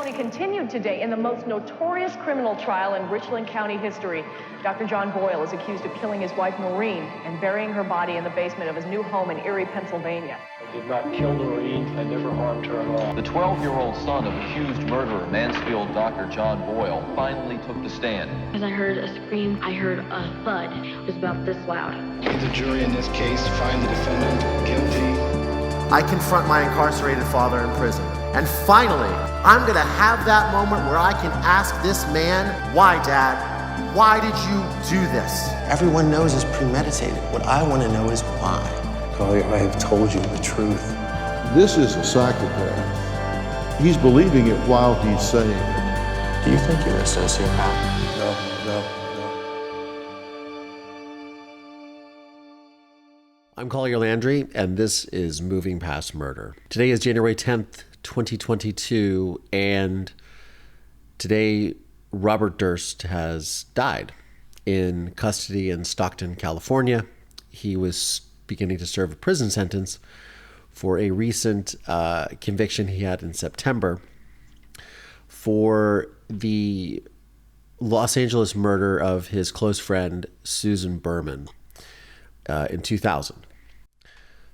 testimony continued today in the most notorious criminal trial in Richland County history. Dr. John Boyle is accused of killing his wife Maureen and burying her body in the basement of his new home in Erie, Pennsylvania. I did not kill Maureen. I never harmed her at all. The 12-year-old son of accused murderer Mansfield Dr. John Boyle finally took the stand. As I heard a scream, I heard a thud. It was about this loud. The jury in this case find the defendant guilty. I confront my incarcerated father in prison. And finally, I'm gonna have that moment where I can ask this man, why, Dad? Why did you do this? Everyone knows it's premeditated. What I want to know is why. Collier, I have told you the truth. This is a psychopath. He's believing it while he's saying it. Do you think you're a sociopath? No. I'm Collier Landry, and this is Moving Past Murder. Today is January 10th, 2022, and today Robert Durst has died in custody in Stockton, California. He was beginning to serve a prison sentence for a recent conviction he had in September for the Los Angeles murder of his close friend Susan Berman in 2000.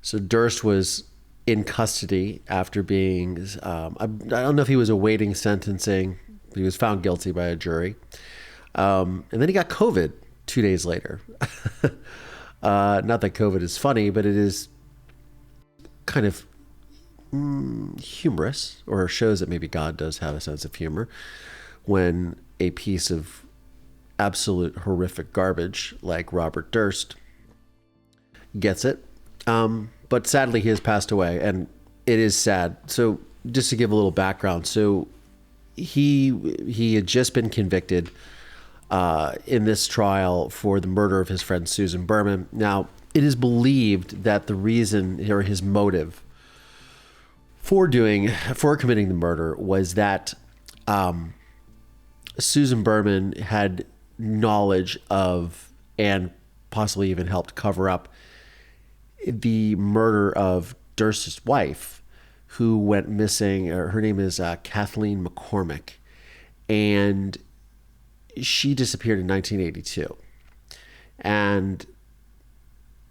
So Durst was in custody after being, I don't know if he was awaiting sentencing. He was found guilty by a jury. And then he got COVID 2 days later. Not that COVID is funny, but it is kind of humorous, or shows that maybe God does have a sense of humor when a piece of absolute horrific garbage like Robert Durst gets it. But sadly, he has passed away, and it is sad. So just to give a little background, so he had just been convicted in this trial for the murder of his friend Susan Berman. Now, it is believed that the reason, or his motive for committing the murder, was that Susan Berman had knowledge of, and possibly even helped cover up, the murder of Durst's wife, who went missing. Her name is Kathleen McCormick, and she disappeared in 1982. And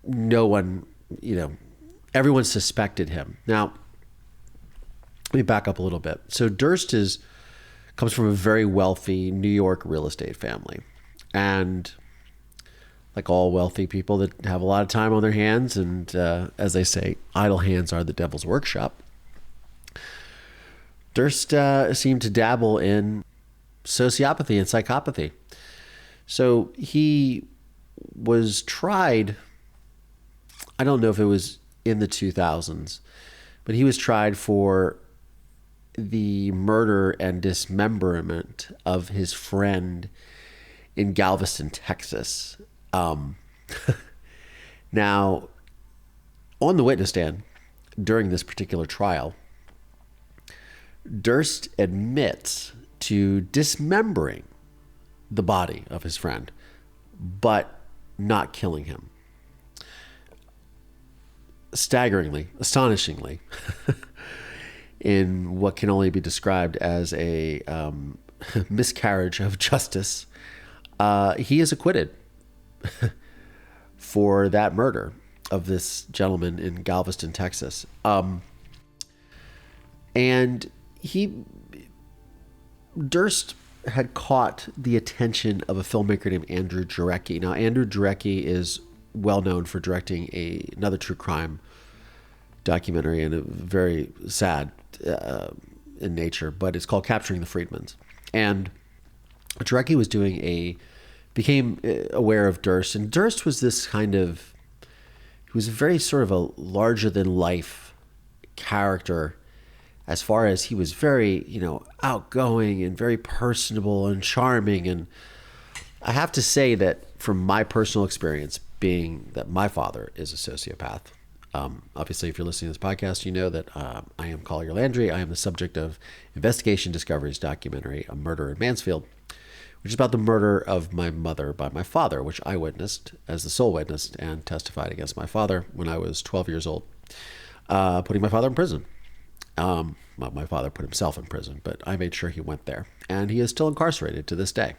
no one, everyone suspected him. Now, let me back up a little bit. So Durst comes from a very wealthy New York real estate family, and like all wealthy people that have a lot of time on their hands, and as they say, idle hands are the devil's workshop, Durst seemed to dabble in sociopathy and psychopathy. So he was tried, I don't know if it was in the 2000s, but he was tried for the murder and dismemberment of his friend in Galveston, Texas. Now, on the witness stand during this particular trial, Durst admits to dismembering the body of his friend, but not killing him. Astonishingly, in what can only be described as a miscarriage of justice, he is acquitted for that murder of this gentleman in Galveston, Texas. And Durst had caught the attention of a filmmaker named Andrew Jarecki. Now, Andrew Jarecki is well known for directing another true crime documentary, and a very sad in nature, but it's called Capturing the Freedmans. And Jarecki was became aware of Durst, and Durst was this he was very sort of a larger than life character, as far as he was very, outgoing and very personable and charming. And I have to say that from my personal experience, being that my father is a sociopath, obviously if you're listening to this podcast, you know that I am Collier Landry. I am the subject of Investigation Discovery's documentary, A Murder in Mansfield, which is about the murder of my mother by my father, which I witnessed as the sole witness and testified against my father when I was 12 years old, putting my father in prison. Well, my father put himself in prison, but I made sure he went there. And he is still incarcerated to this day.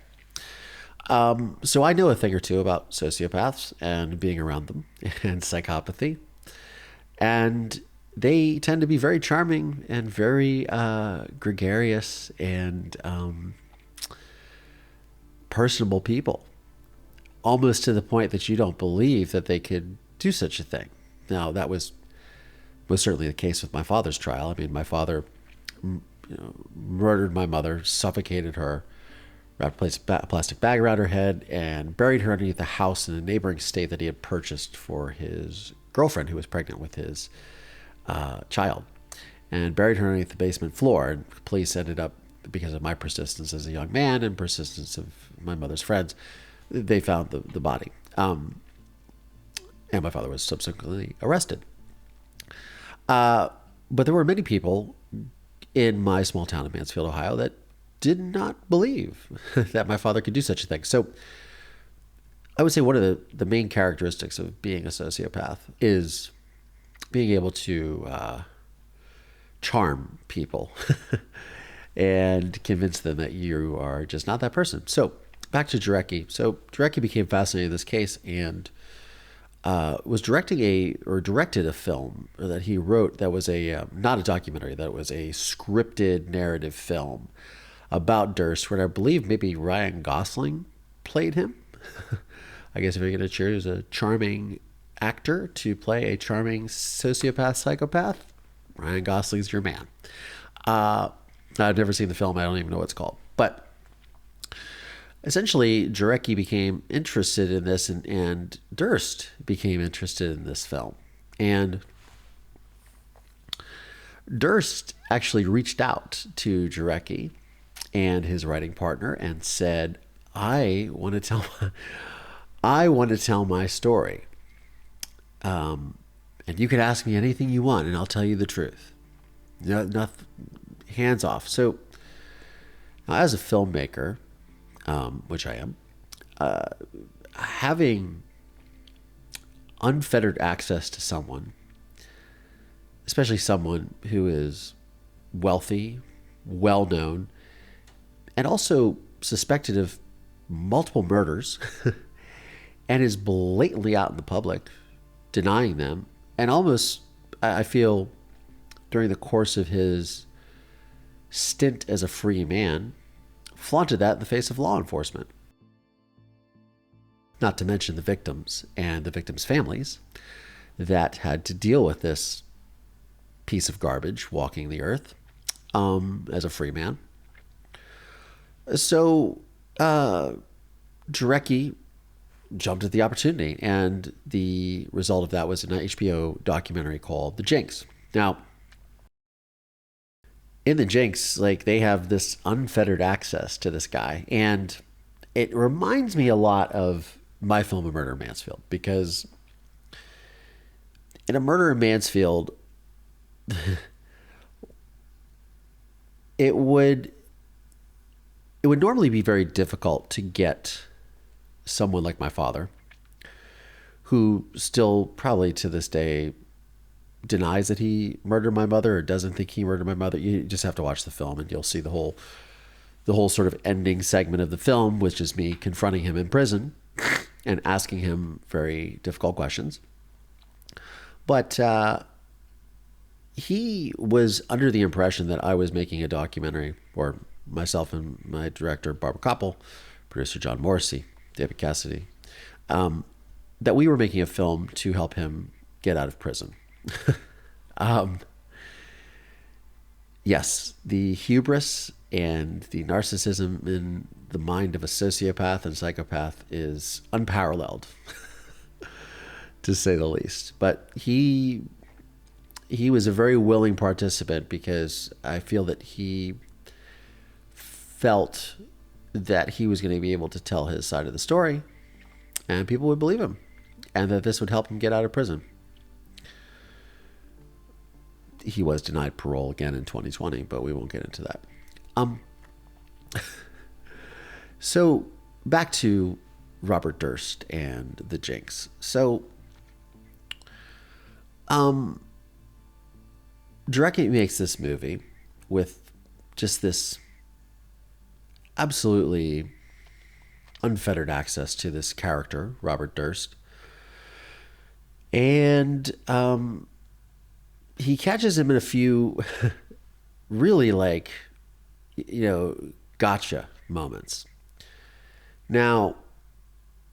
So I know a thing or two about sociopaths and being around them and psychopathy. And they tend to be very charming and very gregarious and personable people, almost to the point that you don't believe that they could do such a thing. Now, that was certainly the case with my father's trial. I mean, my father murdered my mother, suffocated her, wrapped a plastic bag around her head, and buried her underneath the house in a neighboring state that he had purchased for his girlfriend who was pregnant with his child, and buried her underneath the basement floor. And police ended up, because of my persistence as a young man and persistence of my mother's friends, they found the body. And my father was subsequently arrested. But there were many people in my small town of Mansfield, Ohio, that did not believe that my father could do such a thing. So I would say one of the main characteristics of being a sociopath is being able to charm people and convince them that you are just not that person. So back to Jarecki. So Jarecki became fascinated in this case and was directed a film that he wrote that was not a documentary, that was a scripted narrative film about Durst, where I believe maybe Ryan Gosling played him. I guess if you're going to choose a charming actor to play a charming sociopath psychopath, Ryan Gosling's your man. I've never seen the film. I don't even know what it's called. But essentially, Jarecki became interested in this, and Durst became interested in this film. And Durst actually reached out to Jarecki and his writing partner and said, I want to tell my story. And you can ask me anything you want, and I'll tell you the truth. Nothing, hands off. So now, as a filmmaker, which I am, having unfettered access to someone, especially someone who is wealthy, well-known, and also suspected of multiple murders and is blatantly out in the public denying them, and almost, I feel, during the course of his stint as a free man, flaunted that in the face of law enforcement. Not to mention the victims and the victims' families that had to deal with this piece of garbage walking the earth as a free man. So Jarecki jumped at the opportunity, and the result of that was an HBO documentary called The Jinx. Now, in The Jinx, like, they have this unfettered access to this guy, and it reminds me a lot of my film, A Murder in Mansfield, because in A Murder in Mansfield, it would normally be very difficult to get someone like my father, who still probably to this day denies that he murdered my mother or doesn't think he murdered my mother. You just have to watch the film and you'll see the whole sort of ending segment of the film, which is me confronting him in prison and asking him very difficult questions. But he was under the impression that I was making a documentary, or myself and my director, Barbara Koppel, producer John Morrissey, David Cassidy, that we were making a film to help him get out of prison. Yes, the hubris and the narcissism in the mind of a sociopath and psychopath is unparalleled, to say the least. But he was a very willing participant, because I feel that he felt that he was going to be able to tell his side of the story and people would believe him, and that this would help him get out of prison. He was denied parole again in 2020, but we won't get into that. So back to Robert Durst and the Jinx. So Jarecki makes this movie with just this absolutely unfettered access to this character, Robert Durst. And he catches him in a few really gotcha moments. Now,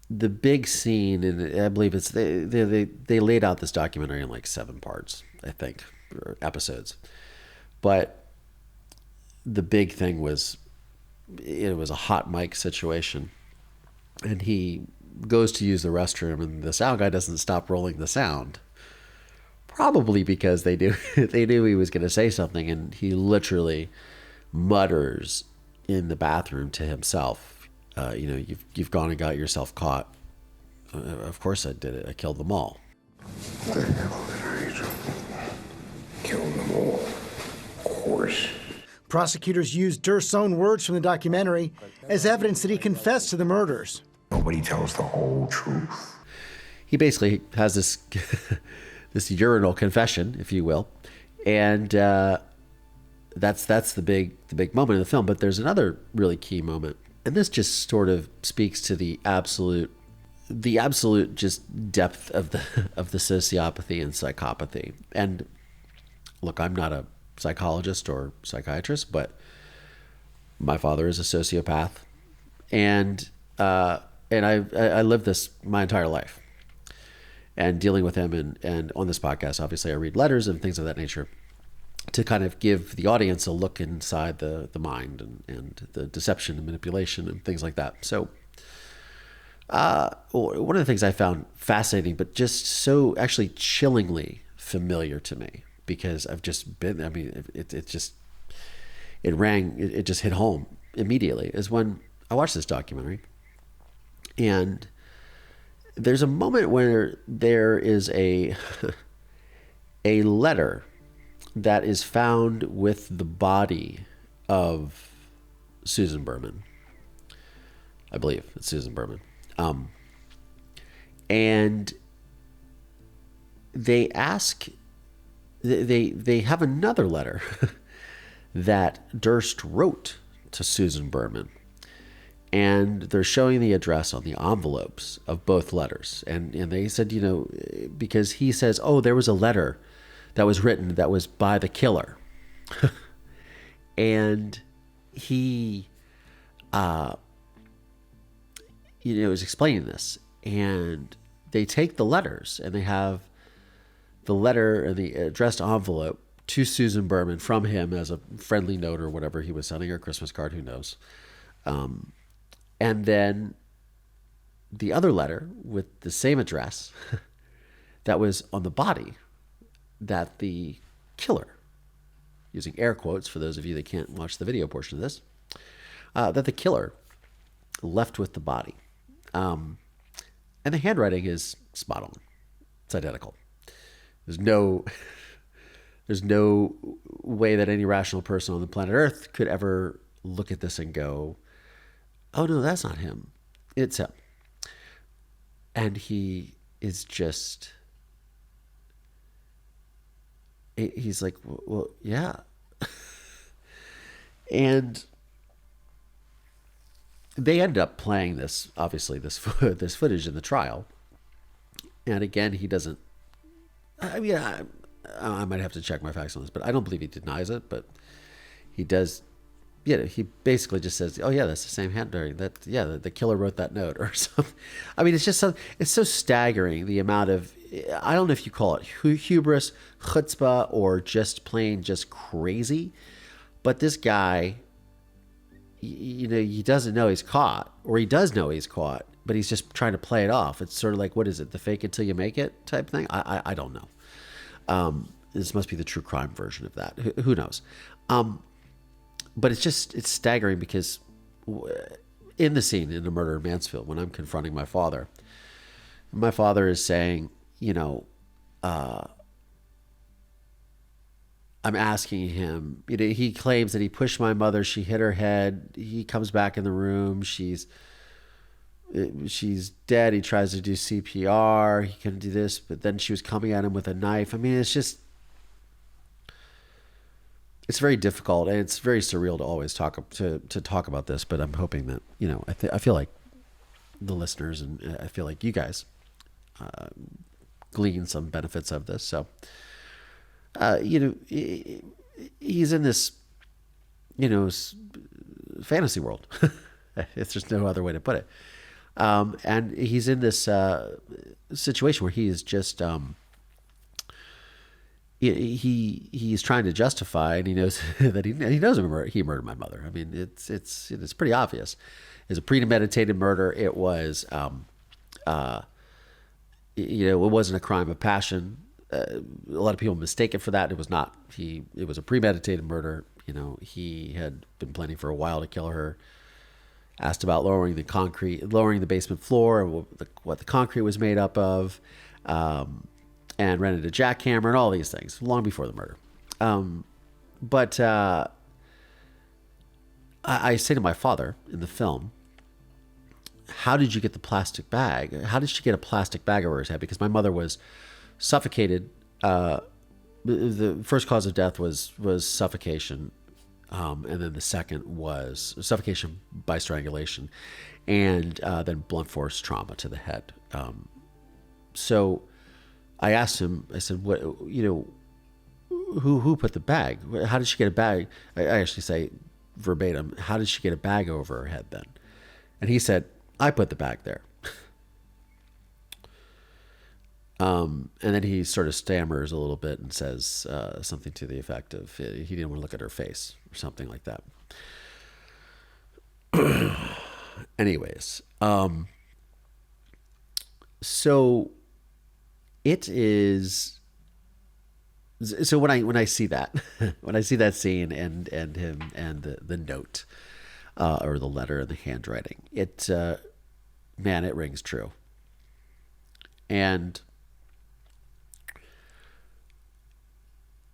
the big scene, and I believe it's they laid out this documentary in like 7 parts, I think, or episodes. But the big thing was, it was a hot mic situation, and he goes to use the restroom, and the sound guy doesn't stop rolling the sound. Probably because they knew he was going to say something, and he literally mutters in the bathroom to himself. You've gone and got yourself caught. Of course I did it. I killed them all. What the hell did I do? Killed them all. Of course. Prosecutors used Durst's own words from the documentary as evidence that he confessed to the murders. Nobody tells the whole truth. He basically has this this urinal confession, if you will, and that's the big moment in the film. But there's another really key moment, and this just sort of speaks to the absolute just depth of the sociopathy and psychopathy. And look, I'm not a psychologist or psychiatrist, but my father is a sociopath, and I lived this my entire life, and dealing with him, and on this podcast, obviously, I read letters and things of that nature to kind of give the audience a look inside the mind and the deception and manipulation and things like that. So one of the things I found fascinating, but just so actually chillingly familiar to me, because I've just been, I mean, it just hit home immediately, is when I watched this documentary. And there's a moment where there is a letter that is found with the body of Susan Berman. I believe it's Susan Berman. And they ask, they have another letter that Durst wrote to Susan Berman. And they're showing the address on the envelopes of both letters. And they said, because he says, oh, there was a letter that was written that was by the killer. And he, was explaining this. And they take the letters, and they have the letter and the addressed envelope to Susan Berman from him as a friendly note or whatever he was sending her, a Christmas card, who knows. And then the other letter with the same address that was on the body that the killer, using air quotes for those of you that can't watch the video portion of this, that the killer left with the body. And the handwriting is spot on. It's identical. There's no way that any rational person on the planet Earth could ever look at this and go, oh no, that's not him. It's him. And he is just, he's like, well, yeah. And they ended up playing this, obviously, this footage in the trial. And again, he doesn't, I mean, I might have to check my facts on this, but I don't believe he denies it, but he does. He basically just says, oh yeah, that's the same handwriting. The killer wrote that note or something. I mean, it's just it's so staggering, the amount of, I don't know if you call it hubris, chutzpah, or just plain just crazy. But this guy, he doesn't know he's caught, or he does know he's caught, but he's just trying to play it off. It's sort of like, what is it? The fake it till you make it type thing. I don't know. This must be the true crime version of that. Who knows? But it's staggering, because in the scene in the murder in Mansfield, when I'm confronting my father is saying, I'm asking him, he claims that he pushed my mother. She hit her head. He comes back in the room. She's dead. He tries to do CPR. He can do this, but then she was coming at him with a knife. I mean, it's just, it's very difficult and it's very surreal to always talk about this. But I'm hoping that I feel like the listeners and I feel like you guys glean some benefits of this. So he's in this fantasy world. It's just no other way to put it. And he's in this situation where he is just he's trying to justify, and he knows that he knows he murdered my mother. I mean, it's pretty obvious. It's a premeditated murder. It was it wasn't a crime of passion. A lot of people mistake it for that. It was not. It was a premeditated murder. He had been planning for a while to kill her. Asked about lowering the basement floor, what the concrete was made up of, and rented a jackhammer and all these things long before the murder. But I say to my father in the film, how did you get the plastic bag? How did she get a plastic bag over his head? Because my mother was suffocated. The first cause of death was suffocation. And then the second was suffocation by strangulation, and then blunt force trauma to the head. So I asked him, I said, "What, who put the bag? How did she get a bag?" I actually say verbatim, "How did she get a bag over her head then?" And he said, "I put the bag there." And then he sort of stammers a little bit and says something to the effect of he didn't want to look at her face or something like that. Anyways, so it is. So when I see that when I see that scene and him and the note or the letter and the handwriting, it rings true. And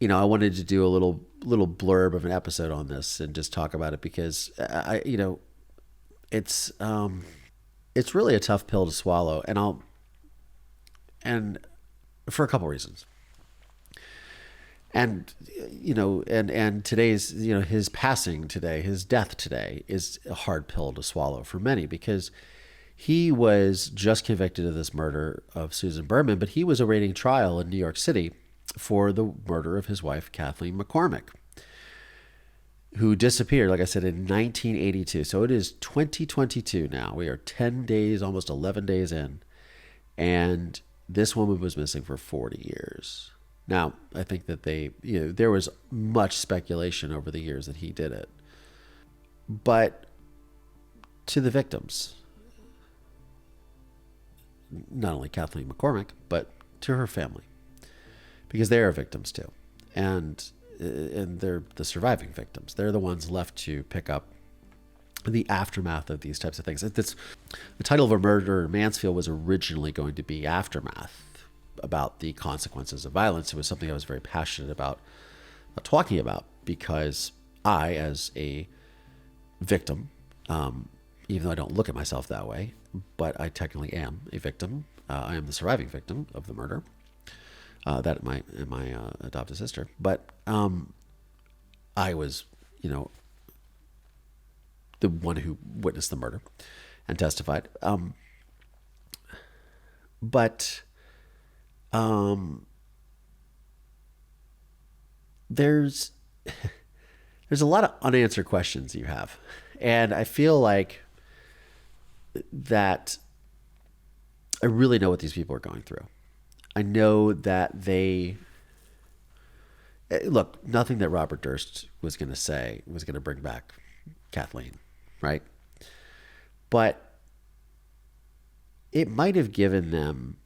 I wanted to do a little blurb of an episode on this and just talk about it because it's really a tough pill to swallow, and for a couple reasons. And today's his passing today, his death today is a hard pill to swallow for many because he was just convicted of this murder of Susan Berman, but he was awaiting trial in New York City for the murder of his wife, Kathleen McCormick, who disappeared, like I said, in 1982. So it is 2022 now. We are 10 days, almost 11 days in, and this woman was missing for 40 years. Now, I think that there was much speculation over the years that he did it. But to the victims, not only Kathleen McCormick, but to her family, because they are victims too, and they're the surviving victims. They're the ones left to pick up the aftermath of these types of things. The title of A Murder in Mansfield was originally going to be Aftermath, about the consequences of violence. It was something I was very passionate about talking about because I, as a victim, even though I don't look at myself that way, but I technically am a victim. I am the surviving victim of the murder. That my adopted sister, but I was, the one who witnessed the murder and testified. But there's a lot of unanswered questions you have, and I feel like that I really know what these people are going through. I know that look, nothing that Robert Durst was going to say was going to bring back Kathleen, right? But it might have given them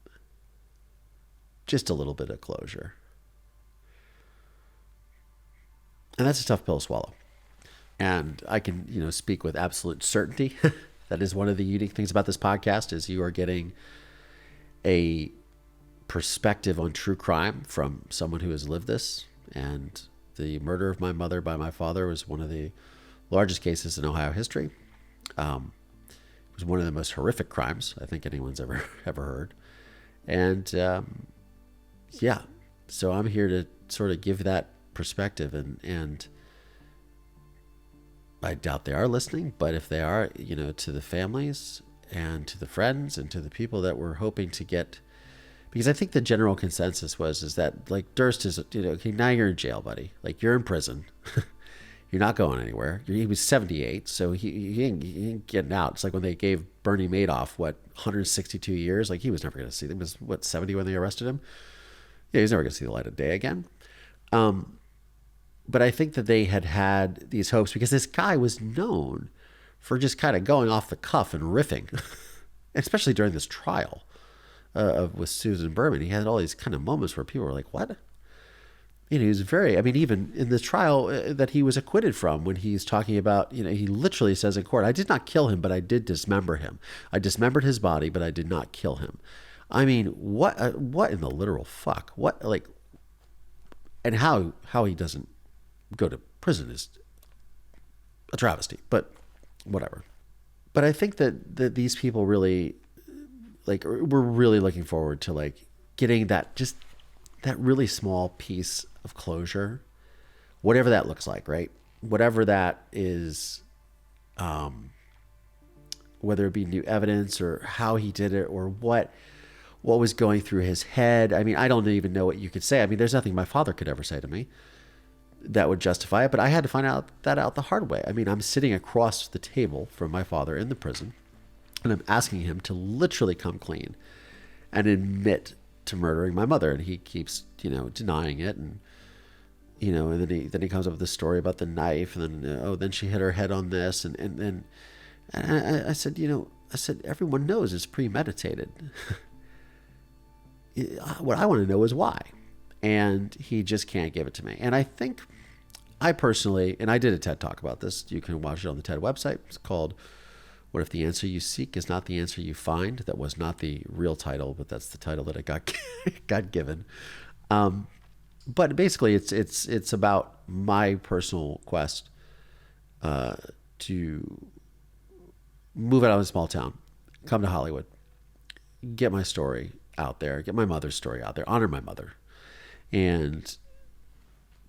just a little bit of closure. And that's a tough pill to swallow. And I can, speak with absolute certainty. That is one of the unique things about this podcast is you are getting a perspective on true crime from someone who has lived this. And the murder of my mother by my father was one of the largest cases in Ohio history. It was one of the most horrific crimes I think anyone's ever heard. And so I'm here to sort of give that perspective and I doubt they are listening, but if they are, to the families and to the friends and to the people that we're hoping to get, because I think the general consensus is that like Durst is, okay, now you're in jail, buddy. Like you're in prison. You're not going anywhere. He was 78, so he ain't getting out. It's like when they gave Bernie Madoff, 162 years? Like he was never going to see them. He was, 70 when they arrested him? Yeah, he's never going to see the light of day again. But I think that they had these hopes because this guy was known for just kind of going off the cuff and riffing, especially during this trial with Susan Berman. He had all these kind of moments where people were like, what? He was even in the trial that he was acquitted from, when he's talking about, he literally says in court, I did not kill him, but I did dismember him. I dismembered his body, but I did not kill him. I mean, what in the literal fuck? What, like, and how he doesn't go to prison is a travesty, but whatever. But I think that these people really, like, we're really looking forward to, like, getting that really small piece of closure, whatever that looks like, right? Whatever that is, whether it be new evidence or how he did it or what was going through his head. I mean, I don't even know what you could say. I mean, there's nothing my father could ever say to me that would justify it, but I had to find out the hard way. I mean, I'm sitting across the table from my father in the prison, and I'm asking him to literally come clean and admit to murdering my mother, and he keeps, denying it, and and then he comes up with this story about the knife, and then then she hit her head on this, and I said, everyone knows it's premeditated. What I want to know is why, and he just can't give it to me. And I think I personally, and I did a TED Talk about this. You can watch it on the TED website. It's called "What If the Answer You Seek Is Not the Answer You Find?" That was not the real title, but that's the title that I got given. But basically, it's about my personal quest to move out of a small town, come to Hollywood, get my story out there, get my mother's story out there, honor my mother, and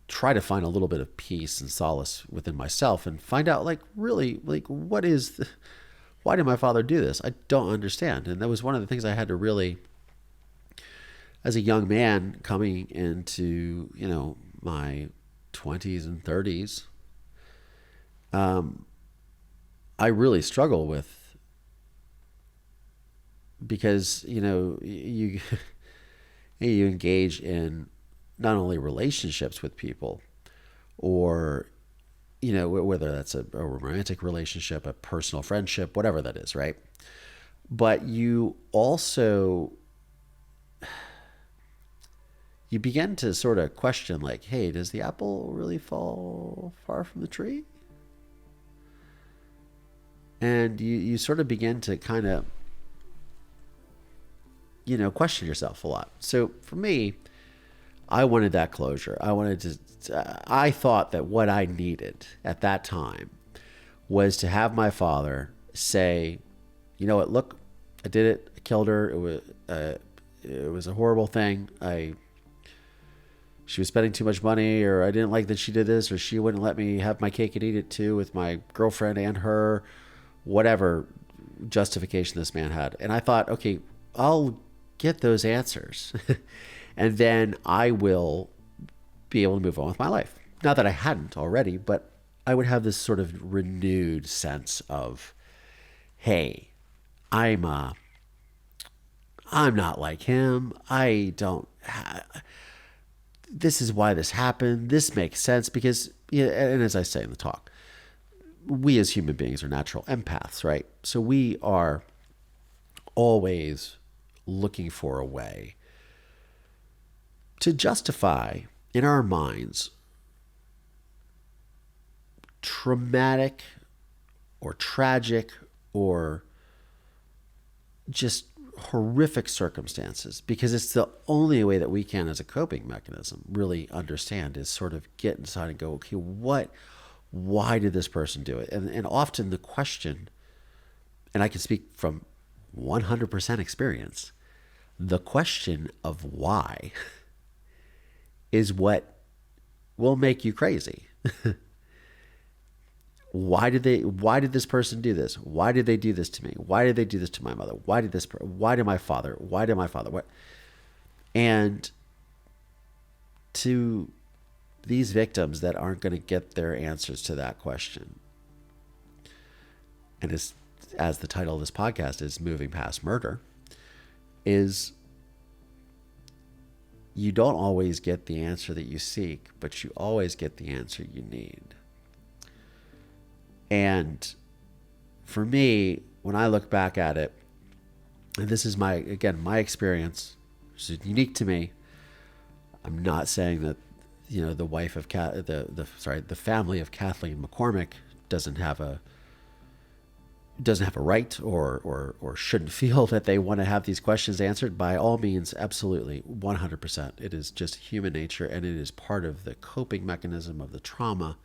try to find a little bit of peace and solace within myself, and find out, like, really, like, why did my father do this? I don't understand. And that was one of the things I had to really, as a young man coming into, my 20s and 30s, I really struggle with, because, you engage in not only relationships with people, or, whether that's a romantic relationship, a personal friendship, whatever that is, right? But you also, you begin to sort of question, like, hey, does the apple really fall far from the tree? And you sort of begin to kind of, question yourself a lot. So for me, I wanted that closure. I thought that what I needed at that time was to have my father say, you know what, look, I did it. I killed her. It was a horrible thing. She was spending too much money, or I didn't like that she did this, or she wouldn't let me have my cake and eat it too with my girlfriend and her, whatever justification this man had. And I thought, okay, I'll get those answers and then I will be able to move on with my life. Not that I hadn't already, but I would have this sort of renewed sense of, hey, I'm not like him. This is why this happened. This makes sense because, and as I say in the talk, we as human beings are natural empaths, right? So we are always looking for a way to justify in our minds traumatic or tragic or just horrific circumstances, because it's the only way that we can, as a coping mechanism, really understand, is sort of get inside and go, okay, why did this person do it? And often the question, and I can speak from 100% experience, the question of why is what will make you crazy. Why did this person do this? Why did they do this to me? Why did they do this to my mother? Why did my father? What? And to these victims that aren't going to get their answers to that question, and as the title of this podcast is Moving Past Murder, is you don't always get the answer that you seek, but you always get the answer you need. And for me, when I look back at it, and this is my experience, which is unique to me. I'm not saying that, the wife of the family of Kathleen McCormick doesn't have a right or shouldn't feel that they want to have these questions answered. By all means, absolutely, 100%. It is just human nature, and it is part of the coping mechanism of the trauma.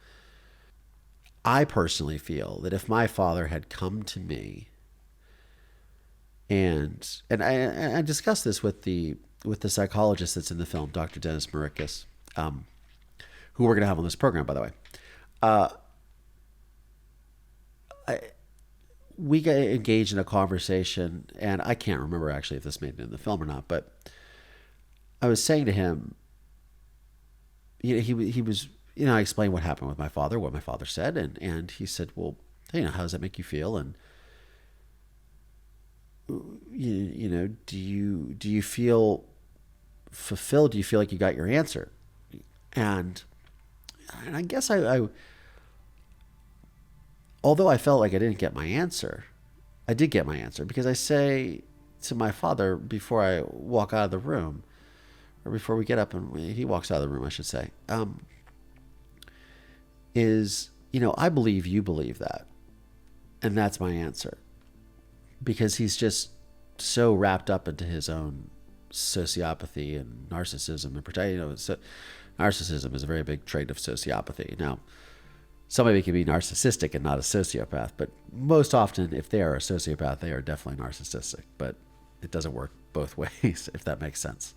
I personally feel that if my father had come to me, and I discussed this with the psychologist that's in the film, Dr. Dennis Marikis, who we're going to have on this program, by the way. We got engaged in a conversation, and I can't remember actually if this made it in the film or not, but I was saying to him, he was, I explained what happened with my father, what my father said, and he said, well, how does that make you feel? And do you feel fulfilled? Do you feel like you got your answer? And I guess I although I felt like I didn't get my answer, I did get my answer, because I say to my father before I walk out of the room, or before we get up and he walks out of the room, I should say, I believe you believe that. And that's my answer. Because he's just so wrapped up into his own sociopathy and narcissism and narcissism is a very big trait of sociopathy. Now, somebody can be narcissistic and not a sociopath, but most often, if they are a sociopath, they are definitely narcissistic. But it doesn't work both ways, if that makes sense.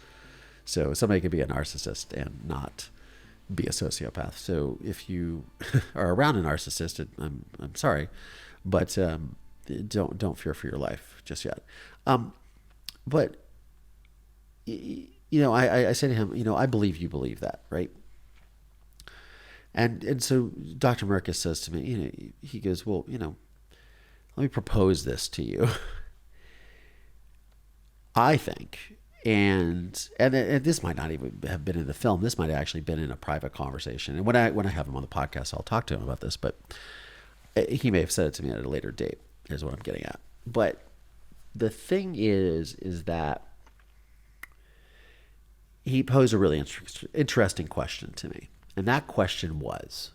So somebody can be a narcissist and not be a sociopath. So if you are around a narcissist, I'm sorry, but don't fear for your life just yet. But I say to him, I believe you believe that, right? And so Dr. Marikis says to me, he goes, well, let me propose this to you. I think, and this might not even have been in the film. This might have actually been in a private conversation. And when I have him on the podcast, I'll talk to him about this. But he may have said it to me at a later date. Is what I'm getting at. But the thing is that he posed a really interesting question to me. And that question was,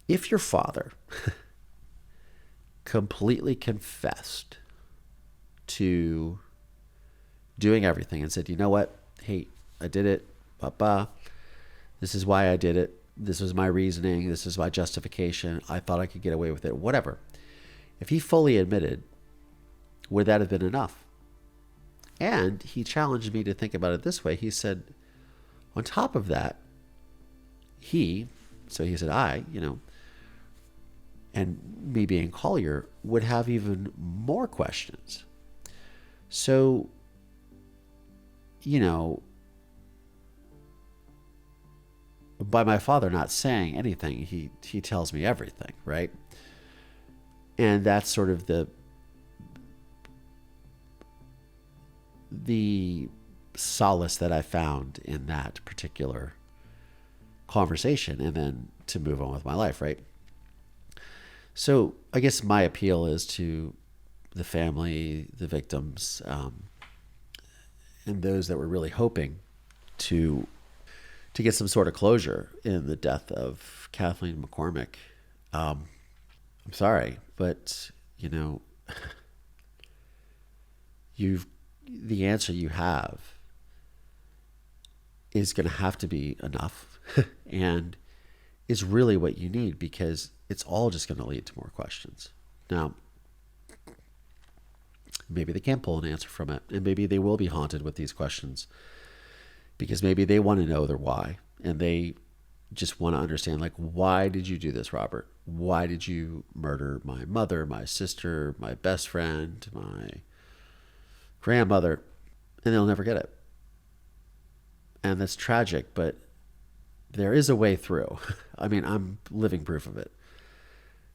if your father completely confessed to doing everything and said, you know what, hey, I did it, this is why I did it, this was my reasoning, this is my justification, I thought I could get away with it, whatever. If he fully admitted, would that have been enough? And he challenged me to think about it this way. He said, on top of that, he said, and me being Collier, would have even more questions. So, by my father not saying anything, he tells me everything, right? And that's sort of the solace that I found in that particular conversation, and then to move on with my life, right? So I guess my appeal is to the family, the victims, and those that were really hoping to get some sort of closure in the death of Kathleen McCormick. I'm sorry, but the answer you have is going to have to be enough and is really what you need, because it's all just going to lead to more questions. Now, maybe they can't pull an answer from it, and maybe they will be haunted with these questions because maybe they want to know their why, and they just want to understand, like, why did you do this, Robert? Why did you murder my mother, my sister, my best friend, my grandmother? And they'll never get it. And that's tragic, but there is a way through. I mean, I'm living proof of it.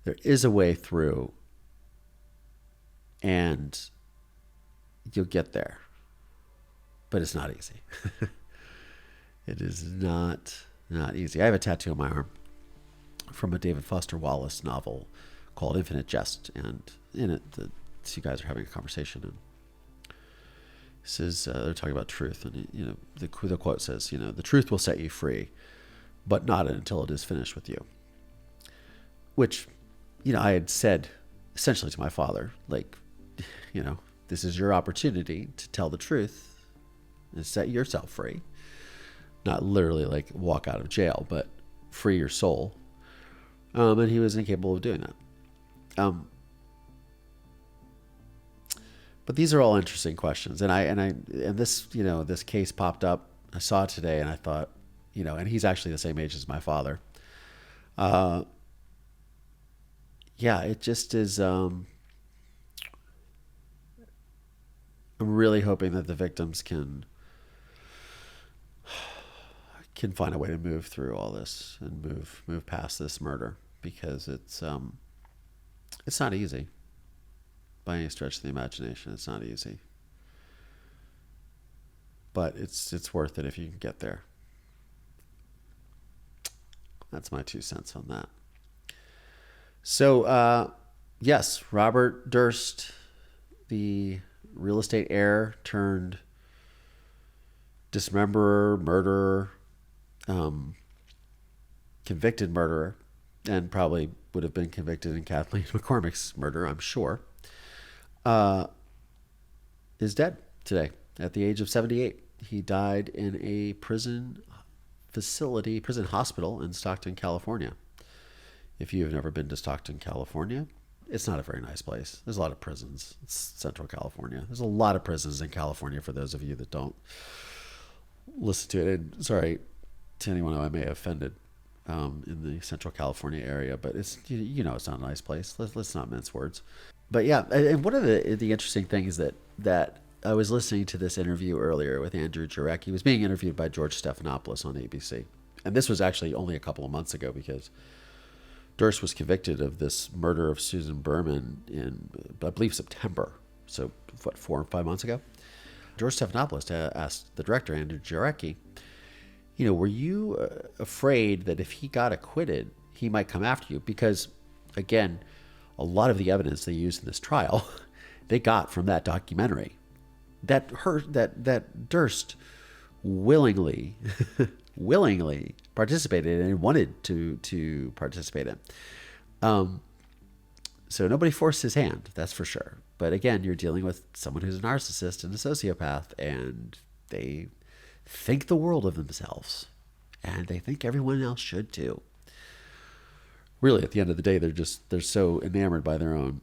There is a way through, and you'll get there. But it's not easy. It is not easy. I have a tattoo on my arm from a David Foster Wallace novel called Infinite Jest, and in it, the two guys are having a conversation, and he says they're talking about truth, and the quote says, the truth will set you free, but not until it is finished with you. Which, I had said essentially to my father, like, this is your opportunity to tell the truth and set yourself free. Not literally like walk out of jail, but free your soul. And he was incapable of doing that. But these are all interesting questions. And this, this case popped up. I saw it today and I thought, and he's actually the same age as my father. Yeah, it just is, I'm really hoping that the victims can find a way to move through all this and move past this murder, because it's not easy by any stretch of the imagination. It's not easy, but it's worth it if you can get there. That's my 2 cents on that. So yes, Robert Durst, the real estate heir turned dismemberer, murderer, convicted murderer, and probably would have been convicted in Kathleen McCormick's murder, I'm sure, is dead today at the age of 78. He died in a prison hospital in Stockton, California. If you've never been to Stockton, California, it's not a very nice place. There's a lot of prisons. It's Central California. There's a lot of prisons in California for those of you that don't listen to it. And sorry to anyone who I may have offended in the Central California area, but it's it's not a nice place. Let's not mince words. But yeah, and one of the interesting things that I was listening to this interview earlier with Andrew Jarecki. He was being interviewed by George Stephanopoulos on ABC, and this was actually only a couple of months ago, because Durst was convicted of this murder of Susan Berman in, I believe, September. So, 4 or 5 months ago? George Stephanopoulos asked the director, Andrew Jarecki, were you afraid that if he got acquitted, he might come after you? Because, again, a lot of the evidence they used in this trial, they got from that documentary. That Durst willingly participated and wanted to participate in. So nobody forced his hand, that's for sure. But again, you're dealing with someone who's a narcissist and a sociopath, and they think the world of themselves, and they think everyone else should too. Really, at the end of the day, they're so enamored by their own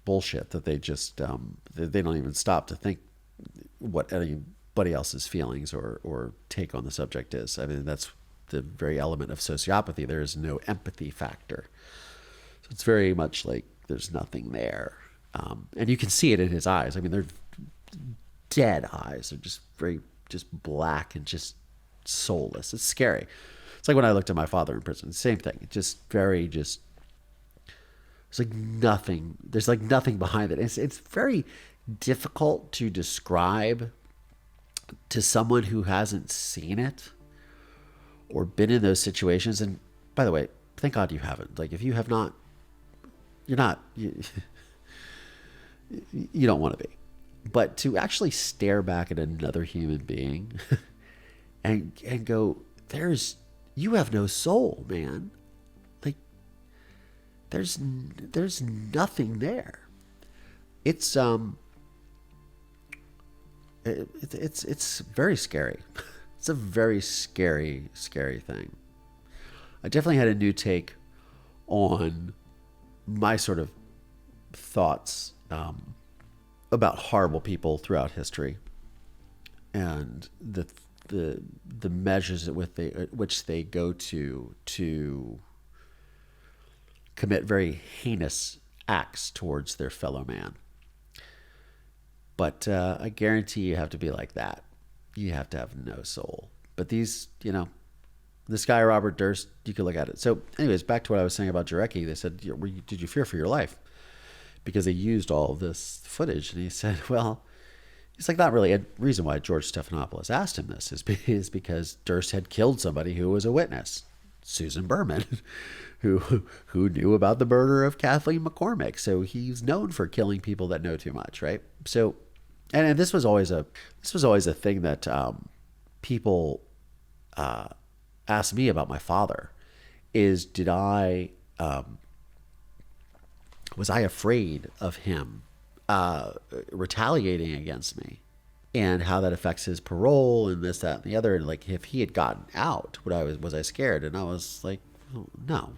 bullshit that they just they don't even stop to think what anybody else's feelings or take on the subject is. I mean, that's the very element of sociopathy. There is no empathy factor. So it's very much like there's nothing there. And you can see it in his eyes. I mean, they're dead eyes. They're just black and just soulless. It's scary. It's like when I looked at my father in prison. Same thing. It's like nothing. There's like nothing behind it. It's very difficult to describe to someone who hasn't seen it or been in those situations. And by the way, thank God you haven't. Like, if you have not, you don't want to be. But to actually stare back at another human being and go, you have no soul, man. Like, there's nothing there. It's very scary. It's a very scary thing. I definitely had a new take on my sort of thoughts about horrible people throughout history, and the the measures at which they go to commit very heinous acts towards their fellow man. But I guarantee you have to be like that. You have to have no soul. But these, this guy, Robert Durst, you could look at it. So anyways, back to what I was saying about Jarecki. They said, did you fear for your life? Because they used all of this footage. And he said, well, it's like not really a reason why George Stephanopoulos asked him this is because Durst had killed somebody who was a witness, Susan Berman, who knew about the murder of Kathleen McCormick. So he's known for killing people that know too much, right? So, and this was always a thing that people asked me about my father. Is was I afraid of him retaliating against me, and how that affects his parole and this, that, and the other. And like, if he had gotten out, was I scared? And I was like, oh, no.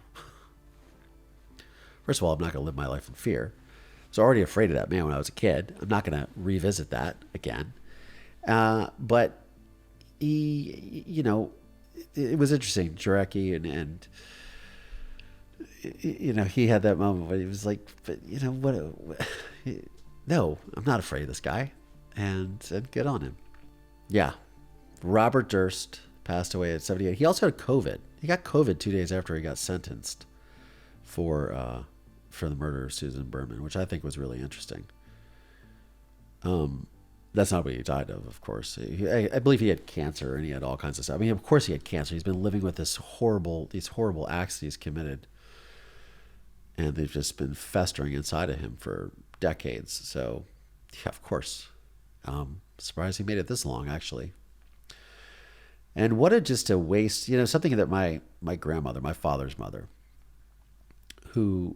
First of all, I'm not going to live my life in fear. I was already afraid of that man when I was a kid. I'm not going to revisit that again. But he, it was interesting, Jarecki, and he had that moment where he was like, but no, I'm not afraid of this guy, and good on him. Yeah. Robert Durst passed away at 78. He also had COVID. He got COVID 2 days after he got sentenced for the murder of Susan Berman, which I think was really interesting. That's not what he died of course. I believe he had cancer, and he had all kinds of stuff. I mean, of course he had cancer. He's been living with these horrible acts he's committed, and they've just been festering inside of him for decades. So, yeah, of course. Surprised he made it this long, actually. And what a waste, something that my grandmother, my father's mother, who,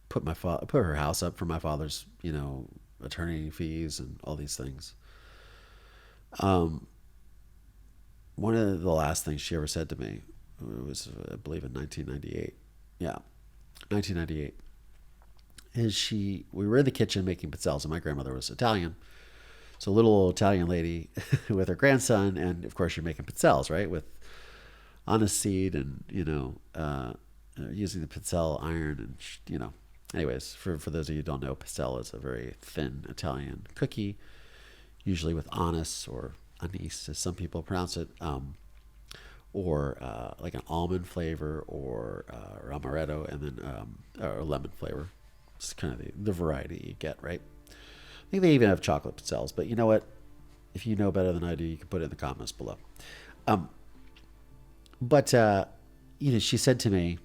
put her house up for my father's, attorney fees and all these things. One of the last things she ever said to me was, I believe, in 1998. Yeah, 1998. We were in the kitchen making pizzelles, and my grandmother was Italian. So a little old Italian lady with her grandson, and of course you're making pizzelles, right? With aniseed and, using the pizzelle iron and, Anyways, for those of you who don't know, pizzelle is a very thin Italian cookie, usually with anise or anise, as some people pronounce it, or like an almond flavor or amaretto, and then or lemon flavor. It's kind of the variety you get, right? I think they even have chocolate pizzelles, but you know what? If you know better than I do, you can put it in the comments below. But she said to me,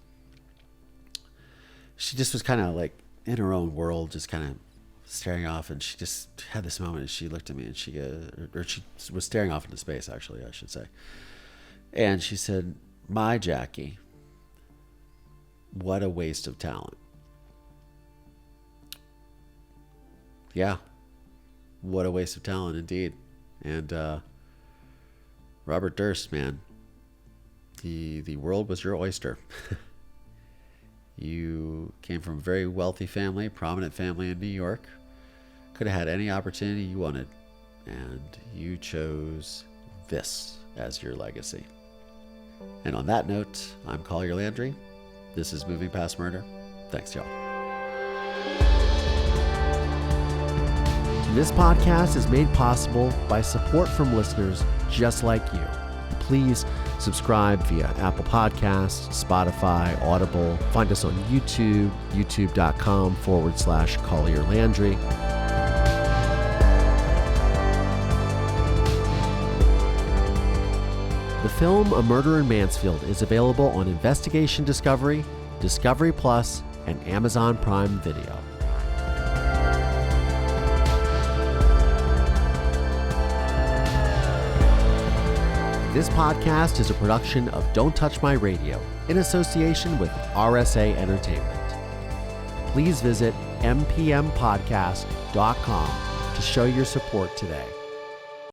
she just was kind of like in her own world, just kind of staring off, and she just had this moment, and she looked at me, and she was staring off into space, actually, I should say. And she said, "My Jackie, what a waste of talent." Yeah, what a waste of talent indeed. And Robert Durst, man, the world was your oyster. You came from a very wealthy family, prominent family in New York. Could have had any opportunity you wanted, and you chose this as your legacy. And on that note, I'm Collier Landry. This is Moving Past Murder. Thanks, y'all. This podcast is made possible by support from listeners just like you. Please subscribe via Apple Podcasts, Spotify, Audible. Find us on YouTube, youtube.com/Collier Landry. The film A Murder in Mansfield is available on Investigation Discovery, Discovery Plus, and Amazon Prime Video. This podcast is a production of Don't Touch My Radio in association with RSA Entertainment. Please visit mpmpodcast.com to show your support today.